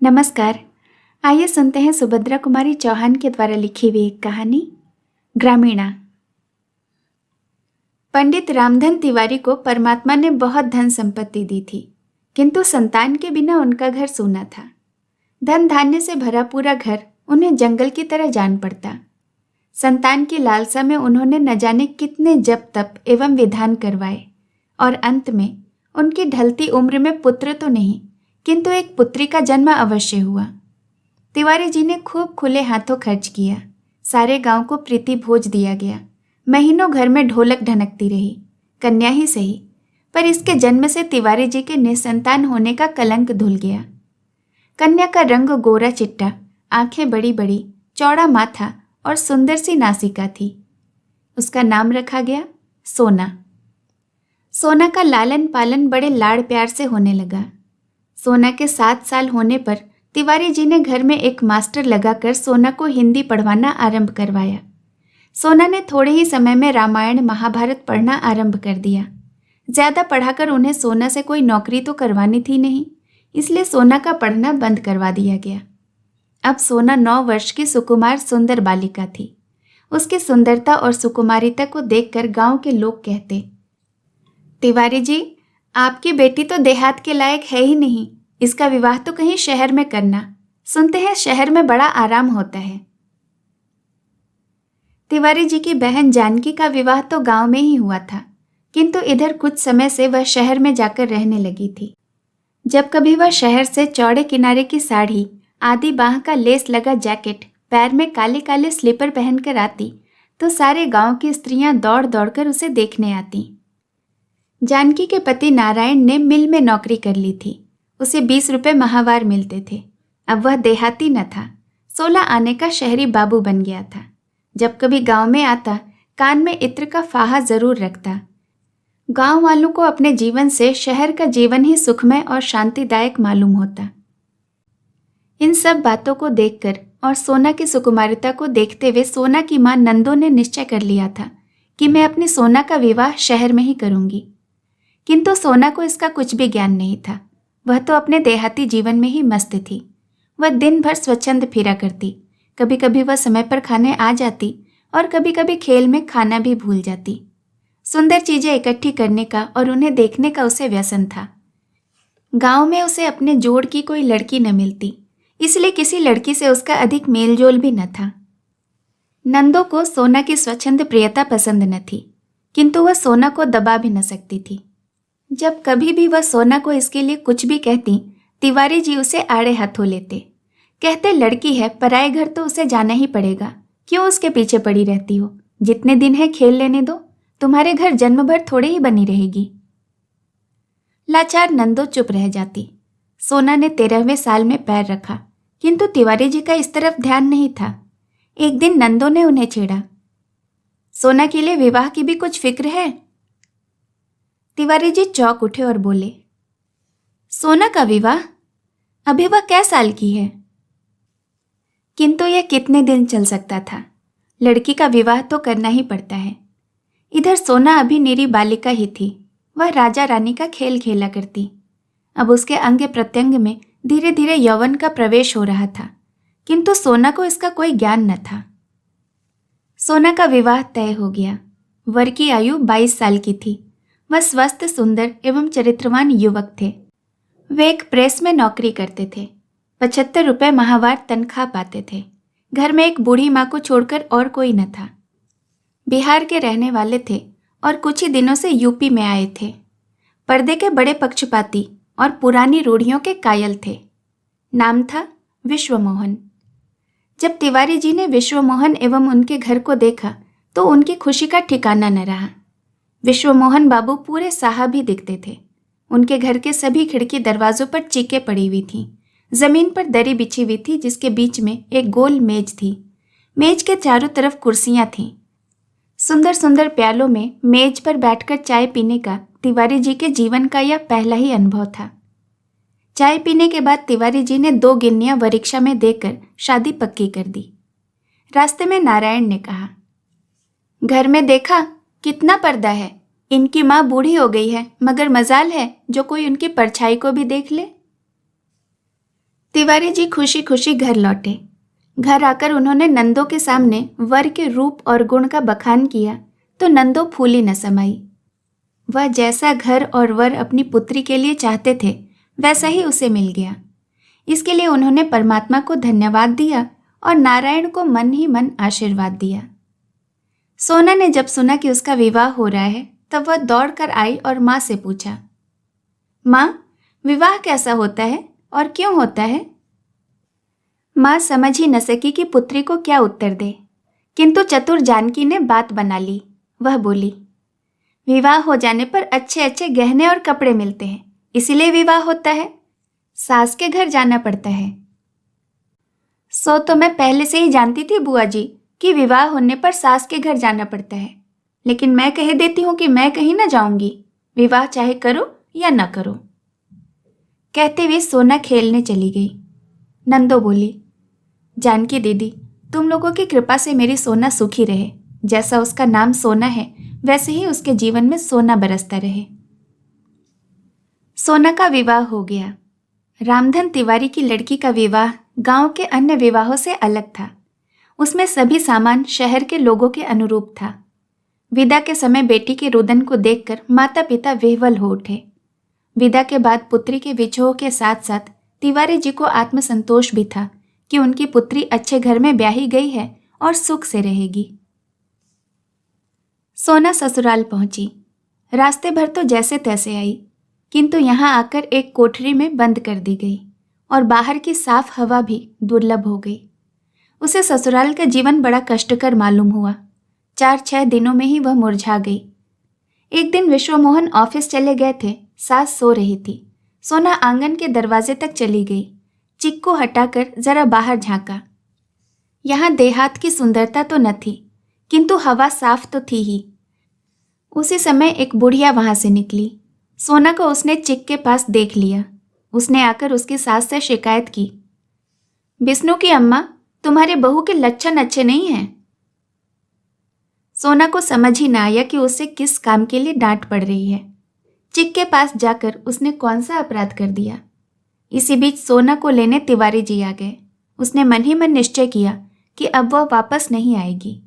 नमस्कार। आइए सुनते हैं सुभद्रा कुमारी चौहान के द्वारा लिखी हुई एक कहानी, ग्रामीणा। पंडित रामधन तिवारी को परमात्मा ने बहुत धन संपत्ति दी थी, किंतु संतान के बिना उनका घर सूना था। धन धान्य से भरा पूरा घर उन्हें जंगल की तरह जान पड़ता। संतान की लालसा में उन्होंने न जाने कितने जप तप एवं विधान करवाए, और अंत में उनकी ढलती उम्र में पुत्र तो नहीं किंतु एक पुत्री का जन्म अवश्य हुआ। तिवारी जी ने खूब खुले हाथों खर्च किया। सारे गांव को प्रीति भोज दिया गया। महीनों घर में ढोलक ढनकती रही। कन्या ही सही, पर इसके जन्म से तिवारी जी के निसंतान होने का कलंक धुल गया। कन्या का रंग गोरा चिट्टा, आंखें बड़ी बड़ी, चौड़ा माथा और सुंदर सी नासिका थी। उसका नाम रखा गया सोना। सोना का लालन पालन बड़े लाड़ प्यार से होने लगा। सोना के 7 साल होने पर तिवारी जी ने घर में एक मास्टर लगाकर सोना को हिंदी पढ़वाना आरंभ करवाया। सोना ने थोड़े ही समय में रामायण महाभारत पढ़ना आरंभ कर दिया। ज़्यादा पढ़ाकर उन्हें सोना से कोई नौकरी तो करवानी थी नहीं, इसलिए सोना का पढ़ना बंद करवा दिया गया। अब सोना 9 वर्ष की सुकुमार सुंदर बालिका थी। उसकी सुंदरता और सुकुमारिता को देखकर गांव के लोग कहते, तिवारी जी, आपकी बेटी तो देहात के लायक है ही नहीं, इसका विवाह तो कहीं शहर में करना। सुनते हैं शहर में बड़ा आराम होता है। तिवारी जी की बहन जानकी का विवाह तो गांव में ही हुआ था, किंतु इधर कुछ समय से वह शहर में जाकर रहने लगी थी। जब कभी वह शहर से चौड़े किनारे की साड़ी, आधी बाह का लेस लगा जैकेट, पैर में काले काले स्लीपर पहनकर आती, तो सारे गांव की स्त्रियां दौड़ दौड़कर उसे देखने आती। जानकी के पति नारायण ने मिल में नौकरी कर ली थी। उसे 20 रुपये माहवार मिलते थे। अब वह देहाती न था, 16 आने का शहरी बाबू बन गया था। जब कभी गांव में आता, कान में इत्र का फाहा जरूर रखता। गांव वालों को अपने जीवन से शहर का जीवन ही सुखमय और शांतिदायक मालूम होता। इन सब बातों को देखकर और सोना की सुकुमारिता को देखते हुए सोना की मां नंदो ने निश्चय कर लिया था कि मैं अपनी सोना का विवाह शहर में ही करूंगी। किंतु सोना को इसका कुछ भी ज्ञान नहीं था। वह तो अपने देहाती जीवन में ही मस्त थी। वह दिन भर स्वच्छंद फिरा करती। कभी कभी वह समय पर खाने आ जाती और कभी कभी खेल में खाना भी भूल जाती। सुंदर चीजें इकट्ठी करने का और उन्हें देखने का उसे व्यसन था। गांव में उसे अपने जोड़ की कोई लड़की न मिलती, इसलिए किसी लड़की से उसका अधिक मेलजोल भी न था। नंदो को सोना की स्वच्छंद प्रियता पसंद न थी, किंतु वह सोना को दबा भी न सकती थी। जब कभी भी वह सोना को इसके लिए कुछ भी कहती, तिवारी जी उसे आड़े हाथों लेते। कहते, लड़की है, पराए घर तो उसे जाना ही पड़ेगा। क्यों उसके पीछे पड़ी रहती हो? जितने दिन है खेल लेने दो, तुम्हारे घर जन्म भर थोड़े ही बनी रहेगी। लाचार नंदो चुप रह जाती। सोना ने 13वें साल में पैर रखा, किंतु तिवारी जी का इस तरफ ध्यान नहीं था। एक दिन नंदो ने उन्हें छेड़ा, सोना के लिए विवाह की भी कुछ फिक्र है? तिवारी जी चौंक उठे और बोले, सोना का विवाह? अभी वह कै साल की है? किंतु यह कितने दिन चल सकता था? लड़की का विवाह तो करना ही पड़ता है। इधर सोना अभी निरी बालिका ही थी। वह राजा रानी का खेल खेला करती। अब उसके अंग प्रत्यंग में धीरे धीरे यौवन का प्रवेश हो रहा था, किंतु सोना को इसका कोई ज्ञान न था। सोना का विवाह तय हो गया। वर की आयु 22 साल की थी। वह स्वस्थ, सुंदर एवं चरित्रवान युवक थे। वे एक प्रेस में नौकरी करते थे। 75 रुपये माहवार तनख्वाह पाते थे। घर में एक बूढ़ी माँ को छोड़कर और कोई न था। बिहार के रहने वाले थे और कुछ ही दिनों से यूपी में आए थे। पर्दे के बड़े पक्षपाती और पुरानी रूढ़ियों के कायल थे। नाम था विश्वमोहन। जब तिवारी जी ने विश्वमोहन एवं उनके घर को देखा तो उनकी खुशी का ठिकाना न रहा। विश्वमोहन बाबू पूरे साहब ही दिखते थे। उनके घर के सभी खिड़की दरवाजों पर चीकें पड़ी हुई थीं। जमीन पर दरी बिछी हुई थी, जिसके बीच में एक गोल मेज थी। मेज के चारों तरफ कुर्सियां थीं। सुंदर सुंदर प्यालों में मेज पर बैठकर चाय पीने का तिवारी जी के जीवन का यह पहला ही अनुभव था। चाय पीने के बाद तिवारी जी ने 2 गिन्नियां वरीक्षा में देकर शादी पक्की कर दी। रास्ते में नारायण ने कहा, घर में देखा कितना पर्दा है। इनकी माँ बूढ़ी हो गई है, मगर मजाल है जो कोई उनकी परछाई को भी देख ले। तिवारी जी खुशी खुशी घर लौटे। घर आकर उन्होंने नंदो के सामने वर के रूप और गुण का बखान किया तो नंदो फूली न समाई। वह जैसा घर और वर अपनी पुत्री के लिए चाहते थे वैसा ही उसे मिल गया। इसके लिए उन्होंने परमात्मा को धन्यवाद दिया और नारायण को मन ही मन आशीर्वाद दिया। सोना ने जब सुना कि उसका विवाह हो रहा है तब वह दौड़कर आई और माँ से पूछा, माँ, विवाह कैसा होता है और क्यों होता है? माँ समझ ही न सकी कि पुत्री को क्या उत्तर दे, किंतु चतुर जानकी ने बात बना ली। वह बोली, विवाह हो जाने पर अच्छे अच्छे गहने और कपड़े मिलते हैं, इसीलिए विवाह होता है। सास के घर जाना पड़ता है। सो तो मैं पहले से ही जानती थी बुआ जी कि विवाह होने पर सास के घर जाना पड़ता है, लेकिन मैं कह देती हूँ कि मैं कहीं ना जाऊंगी, विवाह चाहे करो या न करो। कहते हुए सोना खेलने चली गई। नंदो बोली, जानकी दीदी, तुम लोगों की कृपा से मेरी सोना सुखी रहे। जैसा उसका नाम सोना है वैसे ही उसके जीवन में सोना बरसता रहे। सोना का विवाह हो गया। रामधन तिवारी की लड़की का विवाह गांव के अन्य विवाहों से अलग था। उसमें सभी सामान शहर के लोगों के अनुरूप था। विदा के समय बेटी के रुदन को देखकर माता पिता विह्वल हो उठे। विदा के बाद पुत्री के विछोह के साथ साथ तिवारी जी को आत्मसंतोष भी था कि उनकी पुत्री अच्छे घर में ब्याही गई है और सुख से रहेगी। सोना ससुराल पहुंची। रास्ते भर तो जैसे तैसे आई, किंतु यहाँ आकर एक कोठरी में बंद कर दी गई और बाहर की साफ हवा भी दुर्लभ हो गई। उसे ससुराल का जीवन बड़ा कष्टकर मालूम हुआ। 4-6 दिनों में ही वह मुरझा गई। एक दिन विश्वमोहन ऑफिस चले गए थे। सास सो रही थी। सोना आंगन के दरवाजे तक चली गई। चिक को हटाकर जरा बाहर झांका। यहाँ देहात की सुंदरता तो न थी, किंतु हवा साफ तो थी ही। उसी समय एक बुढ़िया वहां से निकली। सोना को उसने चिक के पास देख लिया। उसने आकर उसकी सास से शिकायत की, विष्णु की अम्मा, तुम्हारे बहू के लक्षण अच्छे नहीं हैं। सोना को समझ ही ना आया कि उसे किस काम के लिए डांट पड़ रही है। चिक के पास जाकर उसने कौन सा अपराध कर दिया। इसी बीच सोना को लेने तिवारी जी आ गए। उसने मन ही मन निश्चय किया कि अब वह वापस नहीं आएगी।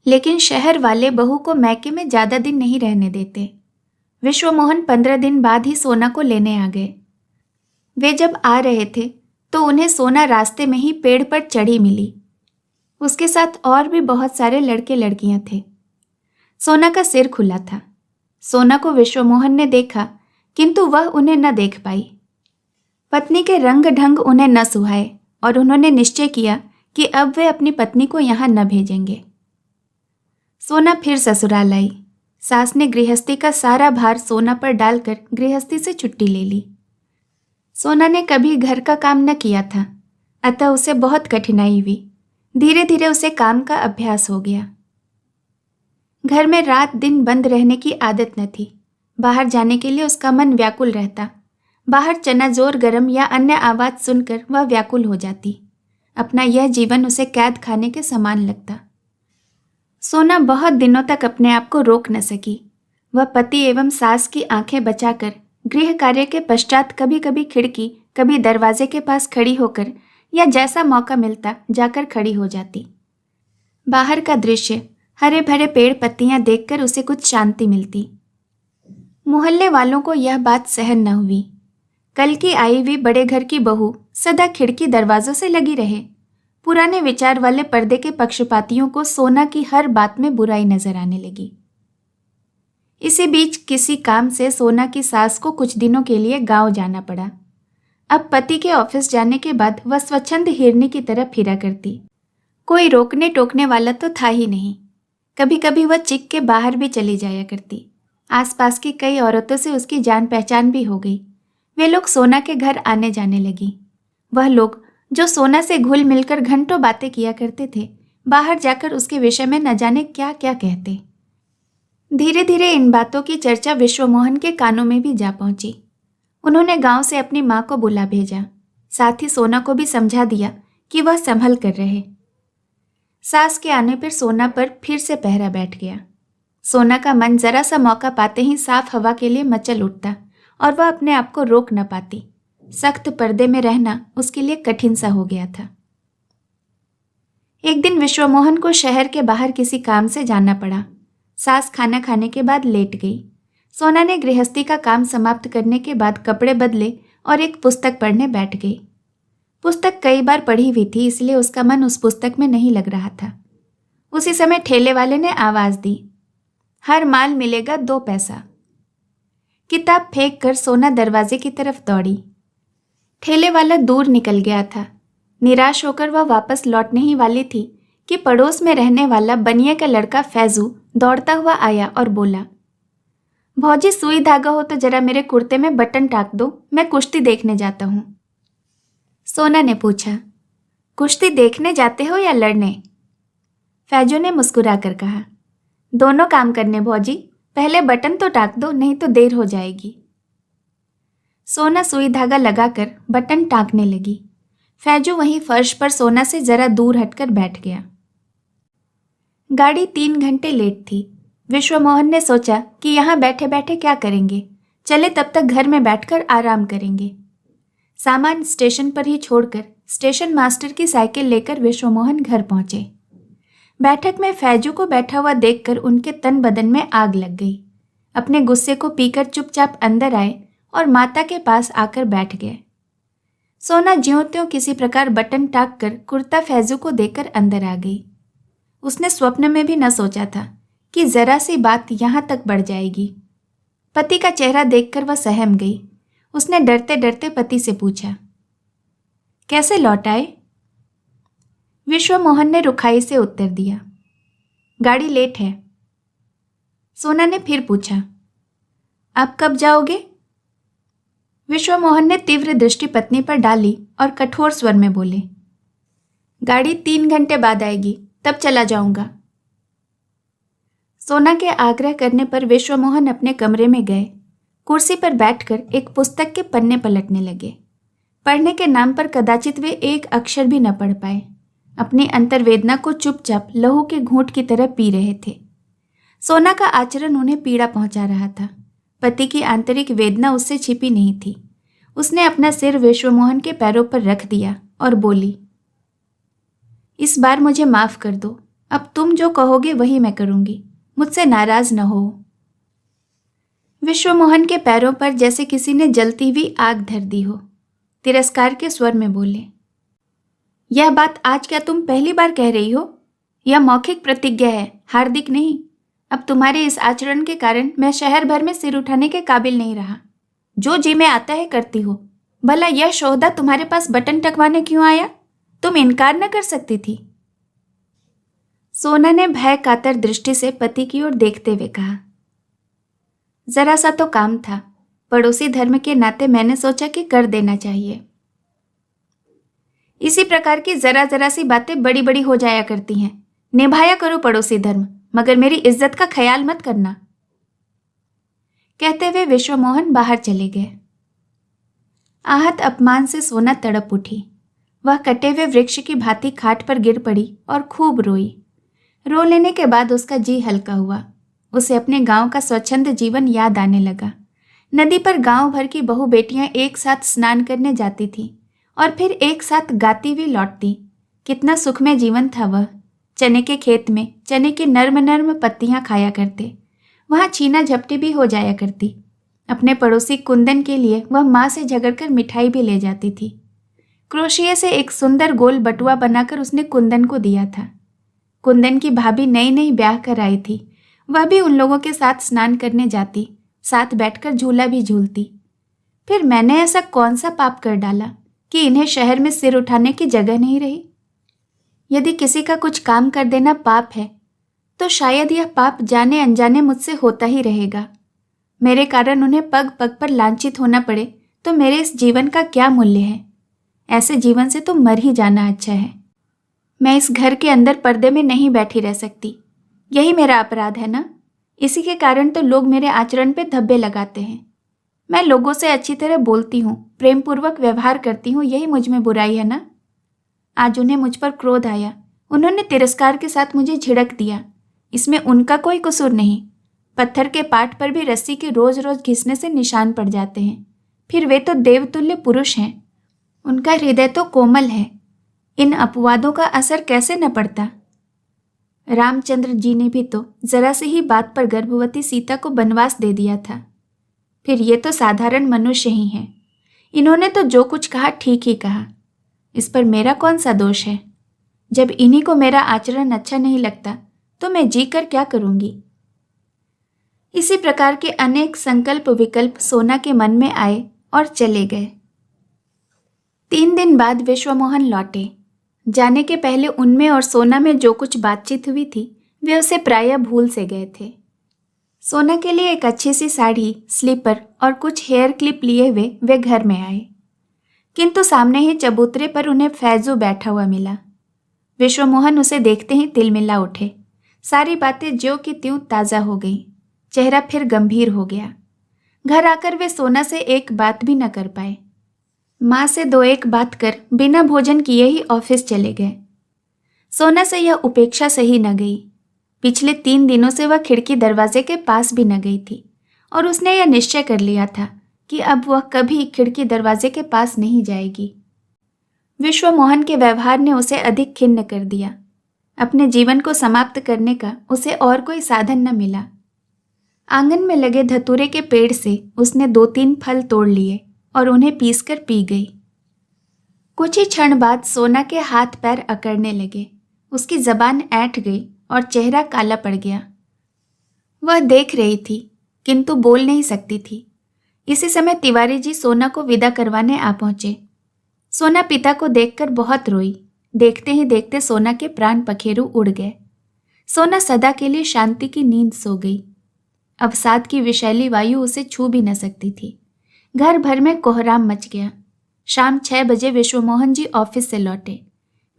लेकिन शहर वाले बहू को मैके में ज्यादा दिन नहीं रहने देते। विश्वमोहन 15 दिन बाद ही सोना को लेने आ गए। वे जब आ रहे थे तो उन्हें सोना रास्ते में ही पेड़ पर चढ़ी मिली। उसके साथ और भी बहुत सारे लड़के लड़कियां थे। सोना का सिर खुला था। सोना को विश्वमोहन ने देखा, किंतु वह उन्हें न देख पाई। पत्नी के रंग ढंग उन्हें न सुहाए और उन्होंने निश्चय किया कि अब वे अपनी पत्नी को यहाँ न भेजेंगे। सोना फिर ससुराल आई। सास ने गृहस्थी का सारा भार सोना पर डालकर गृहस्थी से छुट्टी ले ली। सोना ने कभी घर का काम न किया था, अतः उसे बहुत कठिनाई हुई। धीरे धीरे उसे काम का अभ्यास हो गया। घर में रात दिन बंद रहने की आदत न थी। बाहर जाने के लिए उसका मन व्याकुल रहता। बाहर चनाजोर गरम या अन्य आवाज सुनकर वह व्याकुल हो जाती। अपना यह जीवन उसे कैद खाने के समान लगता। सोना बहुत दिनों तक अपने आप को रोक न सकी। वह पति एवं सास की आंखें बचाकर गृह कार्य के पश्चात कभी कभी खिड़की, कभी दरवाजे के पास खड़ी होकर या जैसा मौका मिलता जाकर खड़ी हो जाती। बाहर का दृश्य, हरे भरे पेड़ पत्तियां देखकर उसे कुछ शांति मिलती। मोहल्ले वालों को यह बात सहन न हुई। कल की आई हुई बड़े घर की बहू सदा खिड़की दरवाजों से लगी रहे। पुराने विचार वाले पर्दे के पक्षपातियों को सोना की हर बात में बुराई नजर आने लगी। इसी बीच किसी काम से सोना की सास को कुछ दिनों के लिए गांव जाना पड़ा। अब पति के ऑफिस जाने के बाद वह स्वच्छंद हिरनी की तरह फिरा करती। कोई रोकने टोकने वाला तो था ही नहीं। कभी कभी वह चिक के बाहर भी चली जाया करती। आसपास की कई औरतों से उसकी जान पहचान भी हो गई। वे लोग सोना के घर आने जाने लगी। वह लोग जो सोना से घुल मिलकर घंटों बातें किया करते थे, बाहर जाकर उसके विषय में न जाने क्या क्या कहते। धीरे धीरे इन बातों की चर्चा विश्वमोहन के कानों में भी जा पहुंची। उन्होंने गांव से अपनी माँ को बुला भेजा। साथ ही सोना को भी समझा दिया कि वह संभल कर रहे। सास के आने पर सोना पर फिर से पहरा बैठ गया। सोना का मन जरा सा मौका पाते ही साफ हवा के लिए मचल उठता और वह अपने आप को रोक न पाती। सख्त पर्दे में रहना उसके लिए कठिन सा हो गया था। एक दिन विश्वमोहन को शहर के बाहर किसी काम से जाना पड़ा। सास खाना खाने के बाद लेट गई। सोना ने गृहस्थी का काम समाप्त करने के बाद कपड़े बदले और एक पुस्तक पढ़ने बैठ गई। पुस्तक कई बार पढ़ी हुई थी, इसलिए उसका मन उस पुस्तक में नहीं लग रहा था। उसी समय ठेले वाले ने आवाज दी, हर माल मिलेगा 2 पैसा। किताब फेंक कर सोना दरवाजे की तरफ दौड़ी। ठेले वाला दूर निकल गया था। निराश होकर वह वापस लौटने ही वाली थी कि पड़ोस में रहने वाला बनिया का लड़का फैजू दौड़ता हुआ आया और बोला, भौजी सुई धागा हो तो जरा मेरे कुर्ते में बटन टाक दो, मैं कुश्ती देखने जाता हूँ। सोना ने पूछा, कुश्ती देखने जाते हो या लड़ने? फैजू ने मुस्कुरा कर कहा, दोनों काम करने भौजी, पहले बटन तो टाक दो, नहीं तो देर हो जाएगी। सोना सुई धागा लगाकर बटन टाकने लगी। फैजू वहीं फर्श पर सोना से जरा दूर हटकर बैठ गया। गाड़ी 3 घंटे लेट थी। विश्वमोहन ने सोचा कि यहाँ बैठे बैठे क्या करेंगे, चले तब तक घर में बैठकर आराम करेंगे। सामान स्टेशन पर ही छोड़कर स्टेशन मास्टर की साइकिल लेकर विश्वमोहन घर पहुंचे। बैठक में फैजू को बैठा हुआ देखकर उनके तन बदन में आग लग गई। अपने गुस्से को पीकर चुपचाप अंदर आए और माता के पास आकर बैठ गए। सोना ज्यों त्यों किसी प्रकार बटन टाक कर कुर्ता फैजू को देकर अंदर आ गई। उसने स्वप्न में भी न सोचा था कि जरा सी बात यहाँ तक बढ़ जाएगी। पति का चेहरा देखकर वह सहम गई। उसने डरते डरते पति से पूछा, कैसे लौट आए? विश्वमोहन ने रुखाई से उत्तर दिया, गाड़ी लेट है। सोना ने फिर पूछा, अब कब जाओगे? विश्वमोहन ने तीव्र दृष्टि पत्नी पर डाली और कठोर स्वर में बोले, गाड़ी 3 घंटे बाद आएगी, तब चला जाऊंगा। सोना के आग्रह करने पर विश्वमोहन अपने कमरे में गए। कुर्सी पर बैठकर एक पुस्तक के पन्ने पलटने लगे। पढ़ने के नाम पर कदाचित वे एक अक्षर भी न पढ़ पाए। अपनी अंतर्वेदना को चुपचाप लहू के घूंट की तरह पी रहे थे। सोना का आचरण उन्हें पीड़ा पहुंचा रहा था। पति की आंतरिक वेदना उससे छिपी नहीं थी। उसने अपना सिर विश्वमोहन के पैरों पर रख दिया और बोली, इस बार मुझे माफ कर दो, अब तुम जो कहोगे वही मैं करूंगी, मुझसे नाराज न हो। विश्वमोहन के पैरों पर जैसे किसी ने जलती हुई आग धर दी हो। तिरस्कार के स्वर में बोले, यह बात आज क्या तुम पहली बार कह रही हो? यह मौखिक प्रतिज्ञा है, हार्दिक नहीं। अब तुम्हारे इस आचरण के कारण मैं शहर भर में सिर उठाने के काबिल नहीं रहा। जो जी में आता है करती हो। भला यह शोहदा तुम्हारे पास बटन टकवाने क्यों आया? तुम इनकार न कर सकती थी। सोना ने भय कातर दृष्टि से पति की ओर देखते हुए कहा, जरा सा तो काम था, पड़ोसी धर्म के नाते मैंने सोचा कि कर देना चाहिए। इसी प्रकार की जरा जरा सी बातें बड़ी बड़ी हो जाया करती हैं। निभाया करो पड़ोसी धर्म, मगर मेरी इज्जत का ख्याल मत करना। कहते हुए विश्वमोहन बाहर चले गए। आहत अपमान से सोना तड़प उठी। वह कटे हुए वृक्ष की भांति खाट पर गिर पड़ी और खूब रोई। रो लेने के बाद उसका जी हल्का हुआ। उसे अपने गांव का स्वच्छंद जीवन याद आने लगा। नदी पर गांव भर की बहू बेटियां एक साथ स्नान करने जाती थीं और फिर एक साथ गाती हुई लौटती। कितना सुखमय जीवन था वह। चने के खेत में चने की नर्म नर्म पत्तियां खाया करते। वहां छीना झपटी भी हो जाया करती। अपने पड़ोसी कुंदन के लिए वह माँ से झगड़कर मिठाई भी ले जाती थी। क्रोशिया से एक सुंदर गोल बटुआ बनाकर उसने कुंदन को दिया था। कुंदन की भाभी नई नई ब्याह कर आई थी। वह भी उन लोगों के साथ स्नान करने जाती, साथ बैठकर झूला भी झूलती। फिर मैंने ऐसा कौन सा पाप कर डाला कि इन्हें शहर में सिर उठाने की जगह नहीं रही? यदि किसी का कुछ काम कर देना पाप है, तो शायद यह पाप जाने अनजाने मुझसे होता ही रहेगा। मेरे कारण उन्हें पग पग पर लांछित होना पड़े तो मेरे इस जीवन का क्या मूल्य है? ऐसे जीवन से तो मर ही जाना अच्छा है। मैं इस घर के अंदर पर्दे में नहीं बैठी रह सकती। यही मेरा अपराध है ना? इसी के कारण तो लोग मेरे आचरण पे धब्बे लगाते हैं। मैं लोगों से अच्छी तरह बोलती हूँ, प्रेम पूर्वक व्यवहार करती हूँ, यही मुझ में बुराई है ना? आज उन्हें मुझ पर क्रोध आया। उन्होंने तिरस्कार के साथ मुझे झिड़क दिया। इसमें उनका कोई कसूर नहीं। पत्थर के पाट पर भी रस्सी के रोज रोज घिसने से निशान पड़ जाते हैं। फिर वे तो देवतुल्य पुरुष हैं, उनका हृदय तो कोमल है। इन अपवादों का असर कैसे न पड़ता। रामचंद्र जी ने भी तो जरा सी ही बात पर गर्भवती सीता को वनवास दे दिया था। फिर ये तो साधारण मनुष्य ही हैं। इन्होंने तो जो कुछ कहा ठीक ही कहा। इस पर मेरा कौन सा दोष है। जब इन्हीं को मेरा आचरण अच्छा नहीं लगता तो मैं जी कर क्या करूंगी। इसी प्रकार के अनेक संकल्प विकल्प सोना के मन में आए और चले गए। 3 दिन बाद विश्वमोहन लौटे। जाने के पहले उनमें और सोना में जो कुछ बातचीत हुई थी वे उसे प्रायः भूल से गए थे। सोना के लिए एक अच्छी सी साड़ी, स्लीपर और कुछ हेयर क्लिप लिए हुए वे घर में आए, किंतु सामने ही चबूतरे पर उन्हें फैजू बैठा हुआ मिला। विश्वमोहन उसे देखते ही तिलमिला उठे। सारी बातें ज्यों की त्यों ताज़ा हो गई। चेहरा फिर गंभीर हो गया। घर आकर वे सोना से एक बात भी न कर पाए। माँ से 2-1 बात कर बिना भोजन किए ही ऑफिस चले गए। सोना से यह उपेक्षा सही न गई। पिछले 3 दिनों से वह खिड़की दरवाजे के पास भी न गई थी और उसने यह निश्चय कर लिया था कि अब वह कभी खिड़की दरवाजे के पास नहीं जाएगी। विश्वमोहन के व्यवहार ने उसे अधिक खिन्न कर दिया। अपने जीवन को समाप्त करने का उसे और कोई साधन न मिला। आंगन में लगे धतूरे के पेड़ से उसने 2-3 फल तोड़ लिए और उन्हें पीसकर पी गई। कुछ ही क्षण बाद सोना के हाथ पैर अकड़ने लगे। उसकी जबान ऐंठ गई और चेहरा काला पड़ गया। वह देख रही थी किंतु बोल नहीं सकती थी। इसी समय तिवारी जी सोना को विदा करवाने आ पहुंचे। सोना पिता को देखकर बहुत रोई। देखते ही देखते सोना के प्राण पखेरु उड़ गए। सोना सदा के लिए शांति की नींद सो गई। अवसाद की विषैली वायु उसे छू भी न सकती थी। घर भर में कोहराम मच गया। शाम 6 बजे विश्वमोहन जी ऑफिस से लौटे।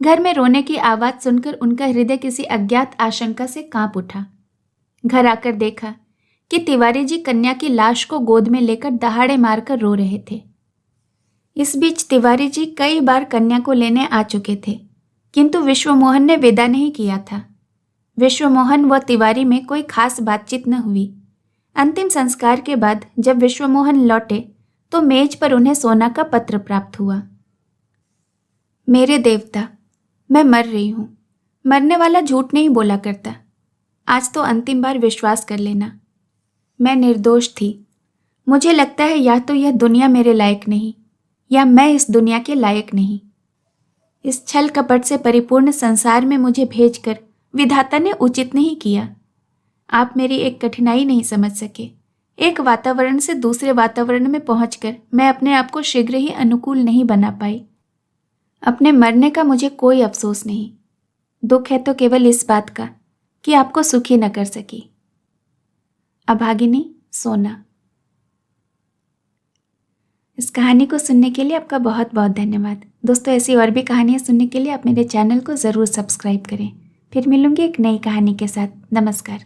घर में रोने की आवाज़ सुनकर उनका हृदय किसी अज्ञात आशंका से कांप उठा। घर आकर देखा कि तिवारी जी कन्या की लाश को गोद में लेकर दहाड़े मारकर रो रहे थे। इस बीच तिवारी जी कई बार कन्या को लेने आ चुके थे, किंतु विश्वमोहन ने विदा नहीं किया था। विश्वमोहन व तिवारी में कोई खास बातचीत न हुई। अंतिम संस्कार के बाद जब विश्वमोहन लौटे तो मेज पर उन्हें सोना का पत्र प्राप्त हुआ। मेरे देवता, मैं मर रही हूँ। मरने वाला झूठ नहीं बोला करता। आज तो अंतिम बार विश्वास कर लेना। मैं निर्दोष थी। मुझे लगता है या तो यह दुनिया मेरे लायक नहीं या मैं इस दुनिया के लायक नहीं। इस छल कपट से परिपूर्ण संसार में मुझे भेजकर विधाता ने उचित नहीं किया। आप मेरी एक कठिनाई नहीं समझ सके। एक वातावरण से दूसरे वातावरण में पहुंचकर मैं अपने आप को शीघ्र ही अनुकूल नहीं बना पाई। अपने मरने का मुझे कोई अफसोस नहीं। दुख है तो केवल इस बात का कि आपको सुखी न कर सकी। अभागिनी, सोना। इस कहानी को सुनने के लिए आपका बहुत बहुत धन्यवाद। दोस्तों, ऐसी और भी कहानियाँ सुनने के लिए आप मेरे चैनल को ज़रूर सब्सक्राइब करें। फिर मिलूंगी एक नई कहानी के साथ। नमस्कार।